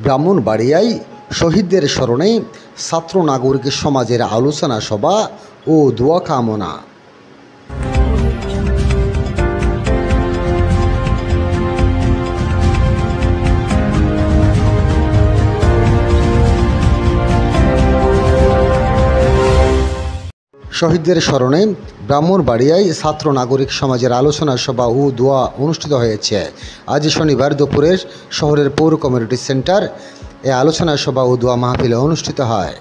ব্রাহ্মণবাড়িয়ায় শহীদদের স্মরণে ছাত্র নাগরিক সমাজের আলোচনা সভা ও দোয়া কামনা। শহীদদের স্মরণে ব্রাহ্মণবাড়িয়ায় ছাত্র নাগরিক সমাজের আলোচনা সভা ও দোয়া অনুষ্ঠিত হয়েছে। আজ শনিবার দুপুরে শহরের পৌর কমিউনিটি সেন্টার এ আলোচনা সভা ও দোয়া মাহফিল অনুষ্ঠিত হয়।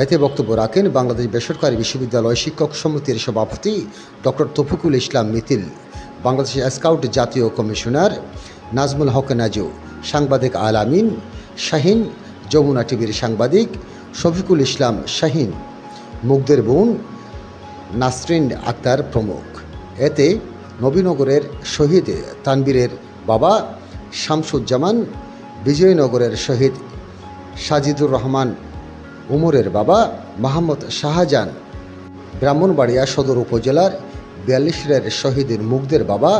এতে বক্তব্য রাখেন বাংলাদেশ বেসরকারি বিশ্ববিদ্যালয় শিক্ষক সমিতির সভাপতি ডক্টর তৌফিকুল ইসলাম মিতিল, বাংলাদেশ স্কাউট জাতীয় কমিশনার নাজমুল হক নাজু, সাংবাদিক আলামিন শাহিন, যমুনা টিভির সাংবাদিক শফিকুল ইসলাম শাহিন, মুগ্ধের বোন নাসরিন আক্তার প্রমুখ। এতে নবীনগরের শহীদ তানবীরের বাবা শামসুজ্জামান, বিজয়নগরের শহীদ সাজিদুর রহমান উমরের বাবা মোহাম্মদ শাহজাহান, ব্রাহ্মণবাড়িয়া সদর উপজেলার ৪২ শহীদের মুগ্ধের বাবা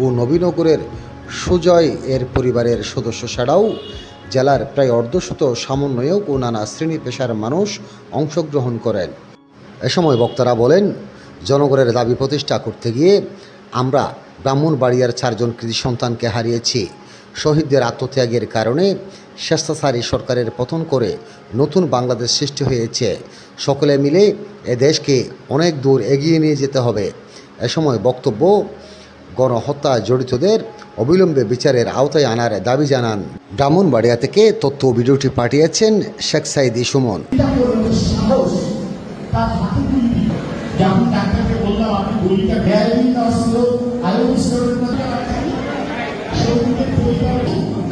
ও নবীনগরের সুজয় এর পরিবারের সদস্য ছাড়াও জেলার প্রায় অর্ধশত সমন্বয়ক ও নানা শ্রেণী পেশার মানুষ অংশগ্রহণ করেন। এ সময় বক্তারা বলেন, জনগণের দাবি প্রতিষ্ঠা করতে গিয়ে আমরা ব্রাহ্মণবাড়িয়ার ৪ জন কৃতি সন্তানকে হারিয়েছি। শহীদদের আত্মত্যাগের কারণে স্বেচ্ছাচারী সরকারের পতন করে নতুন বাংলাদেশ সৃষ্টি হয়েছে। সকলে মিলে এ দেশকে অনেক দূর এগিয়ে নিয়ে যেতে হবে। এ সময় বক্তব্য গণহত্যা জড়িতদের অবিলম্বে বিচারের আওতায় আনার দাবি জানান। ব্রাহ্মণবাড়িয়া থেকে তথ্য ভিডিওটি পাঠিয়েছেন শেখ সাইদি সুমন।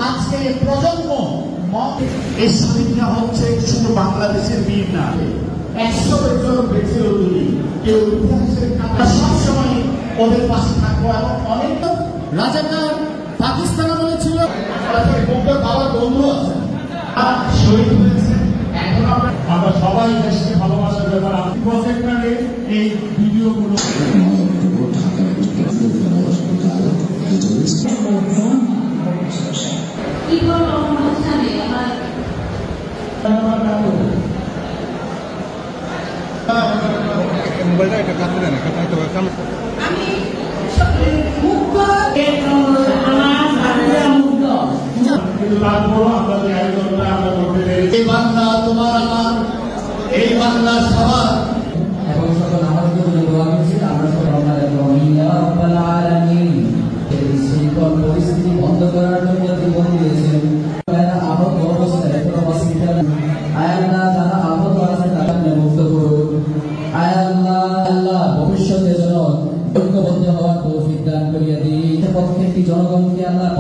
আজকে প্রজন্ম এই স্বাধীনতা হচ্ছে শুধু বাংলাদেশের বীর না, ১০০ বছর বেঁচে উঠলি কেউ ইতিহাসের কাটা সবসময় ওদের পাশে থাকবো। এবং অনেক রাজাকার পাকিস্তান আমলে ছিল, বাবার বন্ধু আছে শহীদ হয়েছে। এখন আমরা সবাই দেশকে ভালোবাসার ব্যাপার প্রজেক্টরে এই ভিডিওগুলো মোবাইলটা একটা কাছে দেন, একটা বাংলা তোমার আমার, এই বাংলা সবার। এবং সকল আমাদের জন্য দোয়া করছি, আমরা সকল আপনাদের রব্বাল আলামিন এই শৃঙ্খল পরিস্থিতি বন্ধ করার জন্য জীবন দিয়েছেন। আহত অবস্থায় এখনো হসপিটাল, আয় আল্লাহ যারা আহত আছে তাদেরকে মুক্ত করুন। আয় আল্লাহ ভবিষ্যতে যেন ঐক্যবদ্ধ হওয়ার তৌফিক দান করিয়া দিন। প্রত্যেকটি জনগণকে আল্লাহ